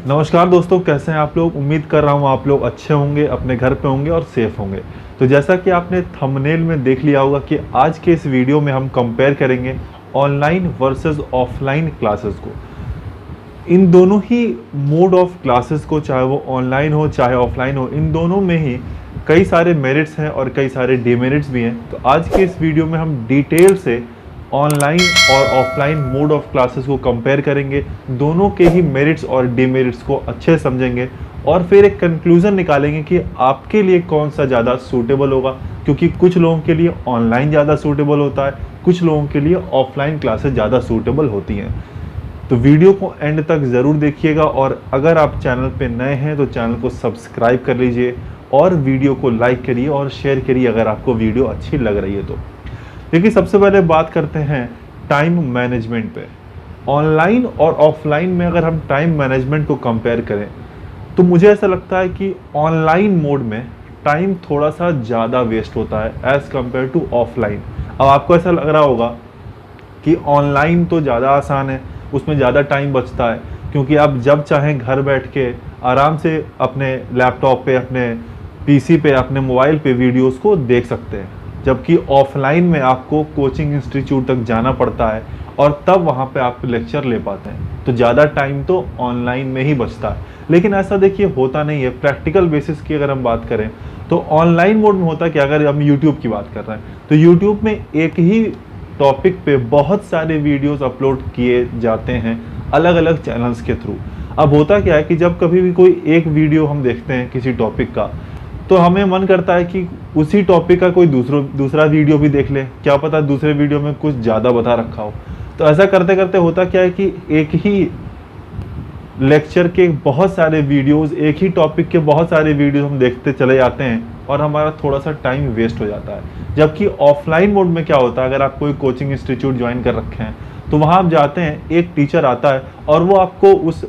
नमस्कार दोस्तों, कैसे हैं आप लोग। उम्मीद कर रहा हूँ आप लोग अच्छे होंगे, अपने घर पे होंगे और सेफ होंगे। तो जैसा कि आपने थंबनेल में देख लिया होगा कि आज के इस वीडियो में हम कंपेयर करेंगे ऑनलाइन वर्सेस ऑफलाइन क्लासेस को। इन दोनों ही मोड ऑफ क्लासेस को, चाहे वो ऑनलाइन हो चाहे ऑफलाइन हो, इन दोनों में ही कई सारे मेरिट्स हैं और कई सारे डिमेरिट्स भी हैं। तो आज के इस वीडियो में हम डिटेल से ऑनलाइन और ऑफलाइन मोड ऑफ क्लासेस को कंपेयर करेंगे, दोनों के ही मेरिट्स और डिमेरिट्स को अच्छे से समझेंगे और फिर एक कंक्लूजन निकालेंगे कि आपके लिए कौन सा ज़्यादा सूटेबल होगा। क्योंकि कुछ लोगों के लिए ऑनलाइन ज़्यादा सूटेबल होता है, कुछ लोगों के लिए ऑफलाइन क्लासेस ज़्यादा सूटेबल होती हैं। तो वीडियो को एंड तक ज़रूर देखिएगा और अगर आप चैनल पे नए हैं तो चैनल को सब्सक्राइब कर लीजिए और वीडियो को लाइक करिए और शेयर करिए अगर आपको वीडियो अच्छी लग रही है तो। देखिए, सबसे पहले बात करते हैं टाइम मैनेजमेंट पे। ऑनलाइन और ऑफलाइन में अगर हम टाइम मैनेजमेंट को कंपेयर करें तो मुझे ऐसा लगता है कि ऑनलाइन मोड में टाइम थोड़ा सा ज़्यादा वेस्ट होता है एज़ कम्पेयर टू ऑफलाइन। अब आपको ऐसा लग रहा होगा कि ऑनलाइन तो ज़्यादा आसान है, उसमें ज़्यादा टाइम बचता है क्योंकि आप जब चाहें घर बैठ के आराम से अपने लैपटॉप पे, अपने पीसी पे, अपने मोबाइल पे वीडियोस को देख सकते हैं। जबकि ऑफलाइन में आपको कोचिंग इंस्टीट्यूट तक जाना पड़ता है और तब वहाँ पे आप लेक्चर ले पाते हैं। तो ज़्यादा टाइम तो ऑनलाइन में ही बचता है। लेकिन ऐसा देखिए होता नहीं है। प्रैक्टिकल बेसिस की अगर हम बात करें तो ऑनलाइन मोड में होता है कि अगर हम यूट्यूब की बात कर रहे हैं तो यूट्यूब में एक ही टॉपिक पे बहुत सारे वीडियोस अपलोड किए जाते हैं अलग अलग चैनल्स के थ्रू। अब होता क्या है कि जब कभी भी कोई एक वीडियो हम देखते हैं किसी टॉपिक का तो हमें मन करता है कि उसी टॉपिक का कोई दूसरा वीडियो भी देख ले, क्या पता दूसरे वीडियो में कुछ ज़्यादा बता रखा हो। तो ऐसा करते करते होता क्या है कि एक ही लेक्चर के बहुत सारे वीडियोस, एक ही टॉपिक के बहुत सारे वीडियोस हम देखते चले जाते हैं और हमारा थोड़ा सा टाइम वेस्ट हो जाता है। जबकि ऑफलाइन मोड में क्या होता है, अगर आप कोई कोचिंग इंस्टीट्यूट ज्वाइन कर रखे हैं तो वहाँ आप जाते हैं, एक टीचर आता है और वो आपको उस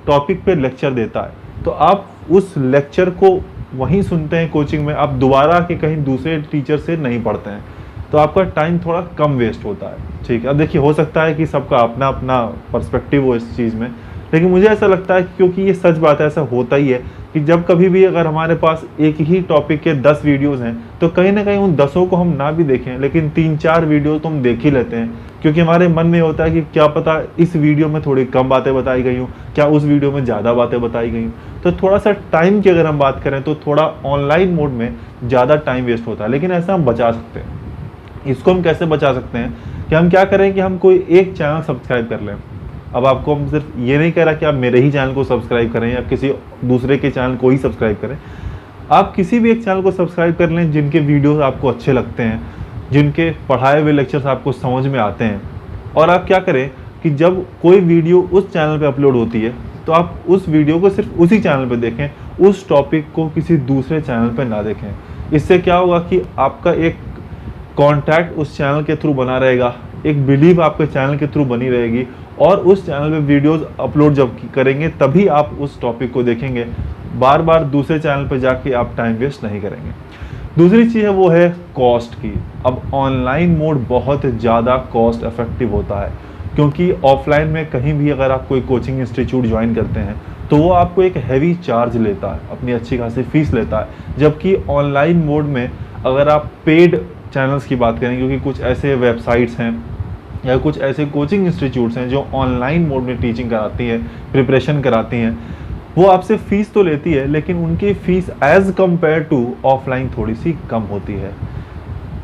टॉपिक पे लेक्चर देता है। तो आप उस लेक्चर को वहीं सुनते हैं कोचिंग में, आप दोबारा के कहीं दूसरे टीचर से नहीं पढ़ते हैं। तो आपका टाइम थोड़ा कम वेस्ट होता है। ठीक है, अब देखिए हो सकता है कि सबका अपना अपना पर्सपेक्टिव हो इस चीज़ में, लेकिन मुझे ऐसा लगता है क्योंकि ये सच बात है, ऐसा होता ही है कि जब कभी भी अगर हमारे पास एक ही टॉपिक के 10 वीडियोज़ हैं तो कहीं ना कहीं उन 10 को हम ना भी देखें लेकिन 3-4 वीडियो तो हम देख ही लेते हैं। क्योंकि हमारे मन में होता है कि क्या पता इस वीडियो में थोड़ी कम बातें बताई गई हूँ, क्या उस वीडियो में ज़्यादा बातें बताई गई हूँ। तो थोड़ा सा टाइम की अगर हम बात करें तो थोड़ा ऑनलाइन मोड में ज़्यादा टाइम वेस्ट होता है, लेकिन ऐसा हम बचा सकते हैं। इसको हम कैसे बचा सकते हैं कि हम क्या करें कि हम कोई एक चैनल सब्सक्राइब कर लें। अब आपको हम सिर्फ ये नहीं कह रहा कि आप मेरे ही चैनल को सब्सक्राइब करें या किसी दूसरे के चैनल को ही सब्सक्राइब करें। आप किसी भी एक चैनल को सब्सक्राइब कर लें जिनके वीडियोस आपको अच्छे लगते हैं, जिनके पढ़ाए हुए लेक्चर्स आपको समझ में आते हैं। और आप क्या करें कि जब कोई वीडियो उस चैनल पे अपलोड होती है तो आप उस वीडियो को सिर्फ उसी चैनल पे देखें, उस टॉपिक को किसी दूसरे चैनल पे ना देखें। इससे क्या होगा कि आपका एक कॉन्टैक्ट उस चैनल के थ्रू बना रहेगा, एक बिलीव आपके चैनल के थ्रू बनी रहेगी और उस चैनल पे वीडियोस अपलोड जब करेंगे तभी आप उस टॉपिक को देखेंगे। बार बार दूसरे चैनल पे जाके आप टाइम वेस्ट नहीं करेंगे। दूसरी चीज़ है वो है कॉस्ट की। अब ऑनलाइन मोड बहुत ज़्यादा कॉस्ट इफेक्टिव होता है क्योंकि ऑफलाइन में कहीं भी अगर आप कोई कोचिंग इंस्टीट्यूट ज्वाइन करते हैं तो वो आपको एक हैवी चार्ज लेता है, अपनी अच्छी खासी फीस लेता है। जबकि ऑनलाइन मोड में अगर आप पेड चैनल्स की बात करें, क्योंकि कुछ ऐसे वेबसाइट्स हैं या कुछ ऐसे कोचिंग इंस्टीट्यूट्स हैं जो ऑनलाइन मोड में टीचिंग कराती हैं, प्रिपरेशन कराती हैं, वो आपसे फ़ीस तो लेती है लेकिन उनकी fees as compared to offline थोड़ी सी कम होती है।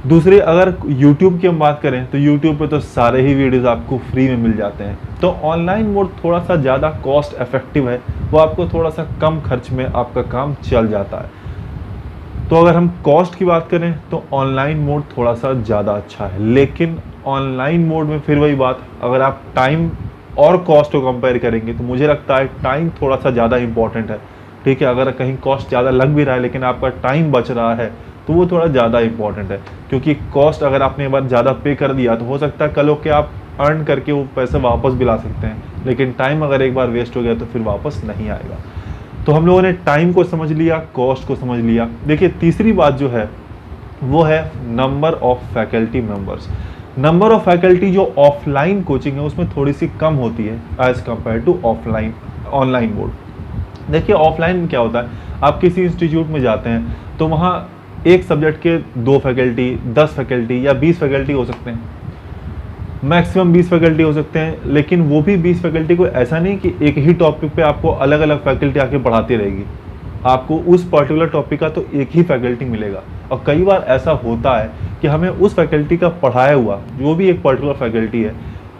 दूसरी अगर यूट्यूब की हम बात करें तो यूट्यूब पे तो सारे ही वीडियोस आपको फ्री में मिल जाते हैं। तो ऑनलाइन मोड थोड़ा सा ज़्यादा कॉस्ट इफेक्टिव है, वो आपको थोड़ा सा कम खर्च में आपका काम चल जाता है। तो अगर हम कॉस्ट की बात करें तो ऑनलाइन मोड थोड़ा सा ज़्यादा अच्छा है, लेकिन ऑनलाइन मोड में फिर वही बात, अगर आप टाइम और कॉस्ट को कंपेयर करेंगे तो मुझे लगता है टाइम थोड़ा सा ज़्यादा इंपॉर्टेंट है। ठीक है, अगर कहीं कॉस्ट ज़्यादा लग भी रहा है लेकिन आपका टाइम बच रहा है तो वो थोड़ा ज़्यादा इंपॉर्टेंट है। क्योंकि कॉस्ट अगर आपने एक बार ज़्यादा पे कर दिया तो हो सकता है कल हो के आप अर्न करके वो पैसे वापस भी ला सकते हैं, लेकिन टाइम अगर एक बार वेस्ट हो गया तो फिर वापस नहीं आएगा। तो हम लोगों ने टाइम को समझ लिया, कॉस्ट को समझ लिया। देखिए, तीसरी बात जो है वो है number of faculty members. Number of faculty जो ऑफलाइन कोचिंग है उसमें थोड़ी सी कम होती है as compared to offline online mode. देखिए ऑफलाइन में क्या होता है, आप किसी इंस्टीट्यूट में जाते हैं तो वहाँ एक सब्जेक्ट के 2 फैकल्टी, 10 फैकल्टी या 20 फैकल्टी हो सकते हैं, मैक्सिमम 20 फैकल्टी हो सकते हैं। लेकिन वो भी 20 फैकल्टी को ऐसा नहीं कि एक ही टॉपिक पे आपको अलग अलग फैकल्टी आके पढ़ाती रहेगी, आपको उस पर्टिकुलर टॉपिक का तो एक ही फैकल्टी मिलेगा। और कई बार ऐसा होता है कि हमें उस फैकल्टी का पढ़ाया हुआ, जो भी एक पर्टिकुलर फैकल्टी है,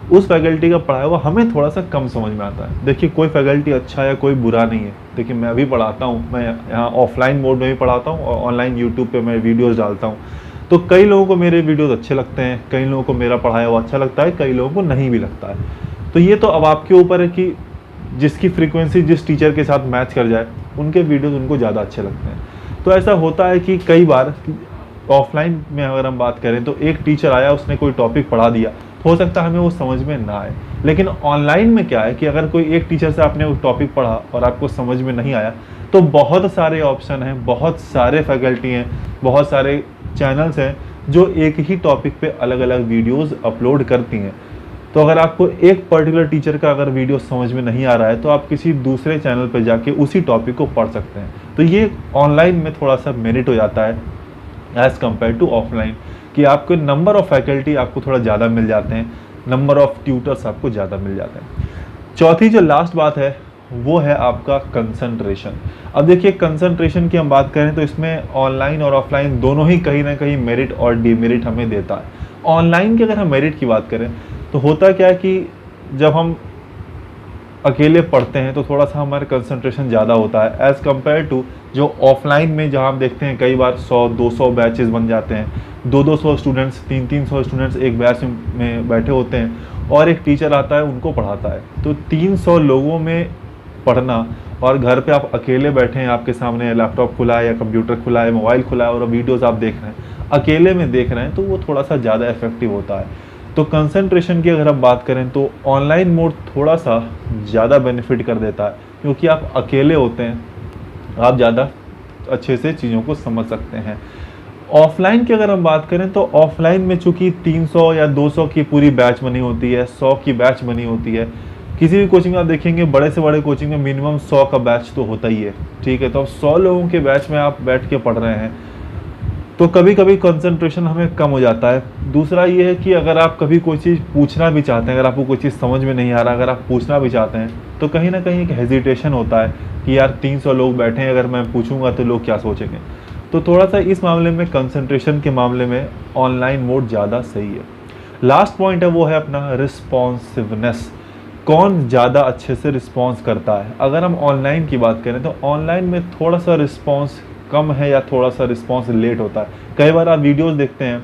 उस फैकल्टी का पढ़ाया हुआ हमें थोड़ा सा कम समझ में आता है। देखिए कोई फैकल्टी अच्छा या कोई बुरा नहीं है। देखिए मैं भी पढ़ाता हूँ, मैं यहाँ ऑफलाइन मोड में भी पढ़ाता हूँ और ऑनलाइन यूट्यूब पे मैं वीडियोस डालता हूँ। तो कई लोगों को मेरे वीडियोस अच्छे लगते हैं, कई लोगों को मेरा पढ़ाया हुआ अच्छा लगता है, कई लोगों को नहीं भी लगता है। तो ये तो अब आपके ऊपर है कि जिसकी फ्रीक्वेंसी जिस टीचर के साथ मैच कर जाए, उनके वीडियोस उनको ज़्यादा अच्छे लगते हैं। तो ऐसा होता है कि कई बार ऑफलाइन में अगर हम बात करें तो एक टीचर आया, उसने कोई टॉपिक पढ़ा दिया, हो सकता है हमें वो समझ में ना आए। लेकिन ऑनलाइन में क्या है कि अगर कोई एक टीचर से आपने वो टॉपिक पढ़ा और आपको समझ में नहीं आया, तो बहुत सारे ऑप्शन हैं, बहुत सारे फैकल्टी हैं, बहुत सारे चैनल्स हैं जो एक ही टॉपिक पे अलग अलग वीडियोस अपलोड करती हैं। तो अगर आपको एक पर्टिकुलर टीचर का अगर वीडियो समझ में नहीं आ रहा है तो आप किसी दूसरे चैनल पर जाके उसी टॉपिक को पढ़ सकते हैं। तो ये ऑनलाइन में थोड़ा सा मेरिट हो जाता है एज़ कम्पेयर टू ऑफलाइन, कि आपको नंबर ऑफ़ फैकल्टी आपको थोड़ा ज़्यादा मिल जाते हैं, नंबर ऑफ़ ट्यूटर्स आपको ज़्यादा मिल जाते हैं। चौथी जो लास्ट बात है वो है आपका कंसंट्रेशन। अब देखिए कंसंट्रेशन की हम बात करें तो इसमें ऑनलाइन और ऑफलाइन दोनों ही कहीं ना कहीं मेरिट और डीमेरिट हमें देता है। ऑनलाइन की अगर हम मेरिट की बात करें तो होता क्या है कि जब हम अकेले पढ़ते हैं तो थोड़ा सा हमारा कंसंट्रेशन ज़्यादा होता है एज़ कम्पेयर टू जो ऑफलाइन में, जहाँ हम देखते हैं कई बार 100-200 बैचेस बन जाते हैं, 200-200 स्टूडेंट्स, 300-300 स्टूडेंट्स एक बैच में बैठे होते हैं और एक टीचर आता है उनको पढ़ाता है। तो 300 लोगों में पढ़ना और घर पे आप अकेले बैठे हैं, आपके सामने लैपटॉप खुला है या कंप्यूटर खुला है, मोबाइल खुला है और वीडियोज़ आप देख रहे हैं, अकेले में देख रहे हैं, तो वो थोड़ा सा ज़्यादा इफेक्टिव होता है। तो कंसंट्रेशन की अगर हम बात करें तो ऑनलाइन मोड थोड़ा सा ज़्यादा बेनिफिट कर देता है, क्योंकि आप अकेले होते हैं, आप ज़्यादा अच्छे से चीज़ों को समझ सकते हैं। ऑफलाइन की अगर हम बात करें तो ऑफलाइन में चूँकि 300 या 200 की पूरी बैच बनी होती है, 100 की बैच बनी होती है। किसी भी कोचिंग में आप देखेंगे, बड़े से बड़े कोचिंग में मिनिमम 100 का बैच तो होता ही है, ठीक है। तो अब 100 लोगों के बैच में आप बैठ के पढ़ रहे हैं तो कभी कभी कंसंट्रेशन हमें कम हो जाता है। दूसरा ये है कि अगर आप कभी कोई चीज़ पूछना भी चाहते हैं, अगर आपको कोई चीज़ समझ में नहीं आ रहा, अगर आप पूछना भी चाहते हैं तो कहीं ना कहीं एक हेजिटेशन होता है कि यार 300 लोग बैठे हैं, अगर मैं पूछूंगा तो लोग क्या सोचेंगे। तो थोड़ा सा इस मामले में, कंसंट्रेशन के मामले में ऑनलाइन मोड ज़्यादा सही है। लास्ट पॉइंट है वो है अपना रिस्पॉन्सिवनेस। कौन ज़्यादा अच्छे से रिस्पॉन्स करता है। अगर हम ऑनलाइन की बात करें तो ऑनलाइन में थोड़ा सा रिस्पॉन्स कम है या थोड़ा सा रिस्पॉन्स लेट होता है। कई बार आप वीडियोस देखते हैं,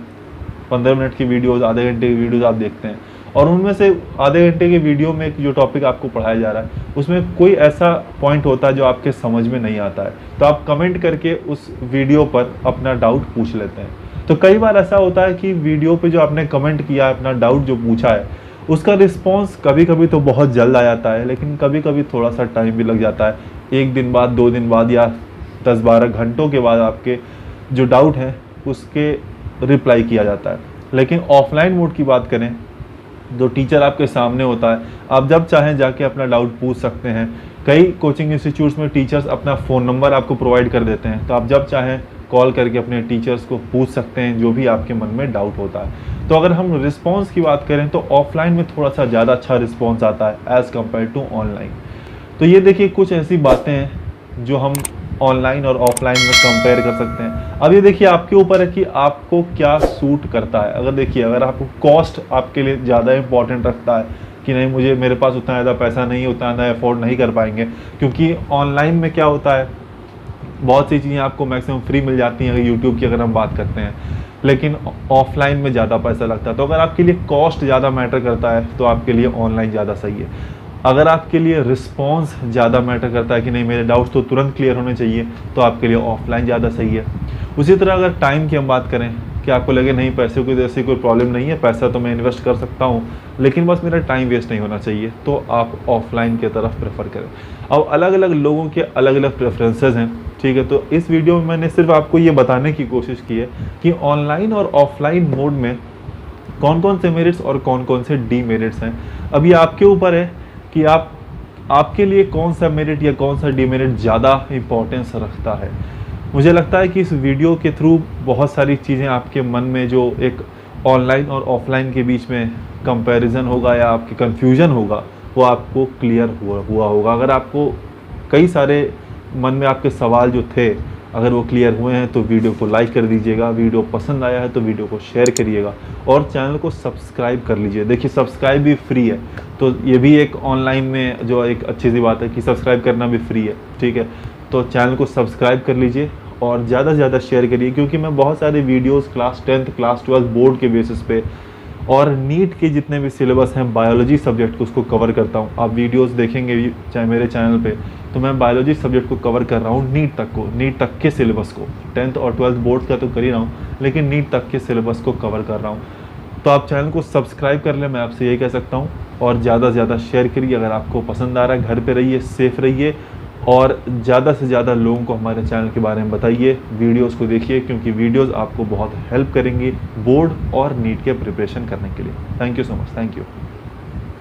15 मिनट की वीडियोस, आधे घंटे की वीडियोस आप देखते हैं और उनमें से आधे घंटे के वीडियो में जो टॉपिक आपको पढ़ाया जा रहा है उसमें कोई ऐसा पॉइंट होता है जो आपके समझ में नहीं आता है, तो आप कमेंट करके उस वीडियो पर अपना डाउट पूछ लेते हैं। तो कई बार ऐसा होता है कि वीडियो पे जो आपने कमेंट किया, अपना डाउट जो पूछा है, उसका रिस्पॉन्स कभी कभी तो बहुत जल्द आ जाता है, लेकिन कभी कभी थोड़ा सा टाइम भी लग जाता है। 1 दिन बाद, 2 दिन बाद या 10-12 घंटों के बाद आपके जो डाउट है उसके रिप्लाई किया जाता है। लेकिन ऑफलाइन मोड की बात करें, जो टीचर आपके सामने होता है, आप जब चाहें जाके अपना डाउट पूछ सकते हैं। कई कोचिंग इंस्टीट्यूट्स में टीचर्स अपना फ़ोन नंबर आपको प्रोवाइड कर देते हैं, तो आप जब चाहें कॉल करके अपने टीचर्स को पूछ सकते हैं जो भी आपके मन में डाउट होता है। तो अगर हम रिस्पॉन्स की बात करें तो ऑफलाइन में थोड़ा सा ज़्यादा अच्छा रिस्पॉन्स आता है एज़ कम्पेयर टू ऑनलाइन। तो ये देखिए कुछ ऐसी बातें हैं जो हम ऑनलाइन और ऑफलाइन में कंपेयर कर सकते हैं। अब ये देखिए आपके ऊपर है कि आपको क्या सूट करता है। अगर देखिए, अगर आपको कॉस्ट आपके लिए ज़्यादा इंपॉर्टेंट रखता है कि नहीं, मुझे मेरे पास उतना ज़्यादा पैसा नहीं, उतना ज़्यादा अफोर्ड नहीं कर पाएंगे, क्योंकि ऑनलाइन में क्या होता है, बहुत सी चीज़ें आपको मैक्सिमम फ्री मिल जाती हैं, अगर यूट्यूब की अगर हम बात करते हैं, लेकिन ऑफलाइन में ज़्यादा पैसा लगता है। तो अगर आपके लिए कॉस्ट ज़्यादा मैटर करता है तो आपके लिए ऑनलाइन ज़्यादा सही है। अगर आपके लिए रिस्पॉन्स ज़्यादा मैटर करता है कि नहीं, मेरे डाउट्स तो तुरंत क्लियर होने चाहिए, तो आपके लिए ऑफलाइन ज़्यादा सही है। उसी तरह अगर टाइम की हम बात करें कि आपको लगे नहीं, पैसे की जैसे कोई प्रॉब्लम नहीं है, पैसा तो मैं इन्वेस्ट कर सकता हूँ, लेकिन बस मेरा टाइम वेस्ट नहीं होना चाहिए, तो आप ऑफलाइन की तरफ प्रेफर करें। अब अलग अलग लोगों के अलग अलग प्रेफरेंसेस हैं, ठीक है। तो इस वीडियो में मैंने सिर्फ आपको ये बताने की कोशिश की है कि ऑनलाइन और ऑफलाइन मोड में कौन कौन से मेरिट्स और कौन कौन से डीमेरिट्स हैं। अब ये आपके ऊपर है कि आप आपके लिए कौन सा मेरिट या कौन सा डिमेरिट ज़्यादा इम्पोर्टेंस रखता है। मुझे लगता है कि इस वीडियो के थ्रू बहुत सारी चीज़ें आपके मन में जो एक ऑनलाइन और ऑफलाइन के बीच में कंपैरिजन होगा या आपके कन्फ्यूजन होगा वो आपको क्लियर हुआ होगा। अगर आपको कई सारे मन में आपके सवाल जो थे अगर वो क्लियर हुए हैं तो वीडियो को लाइक कर दीजिएगा, वीडियो पसंद आया है तो वीडियो को शेयर करिएगा और चैनल को सब्सक्राइब कर लीजिए। देखिए सब्सक्राइब भी फ्री है, तो ये भी एक ऑनलाइन में जो एक अच्छी सी बात है कि सब्सक्राइब करना भी फ्री है, ठीक है। तो चैनल को सब्सक्राइब कर लीजिए और ज़्यादा से ज़्यादा शेयर करिए, क्योंकि मैं बहुत सारे videos class 10th class 12 board के बेसिस पे और नीट के जितने भी सिलेबस हैं बायोलॉजी सब्जेक्ट को उसको कवर करता हूँ। आप वीडियोस देखेंगे भी चाहे मेरे चैनल पे, तो मैं बायोलॉजी सब्जेक्ट को कवर कर रहा हूँ, नीट तक के सिलेबस को। 10th और 12th बोर्ड का तो कर ही रहा हूँ, लेकिन नीट तक के सिलेबस को कवर कर रहा हूँ। तो आप चैनल को सब्सक्राइब कर लें, मैं आपसे यही कह सकता हूँ, और ज़्यादा से ज़्यादा शेयर करिए। अगर आपको पसंद आ रहा है, घर पे रहिए, सेफ़ रहिए और ज़्यादा से ज़्यादा लोगों को हमारे चैनल के बारे में बताइए, वीडियोस को देखिए, क्योंकि वीडियोस आपको बहुत हेल्प करेंगी बोर्ड और नीट के प्रिपरेशन करने के लिए। Thank you so much, thank you.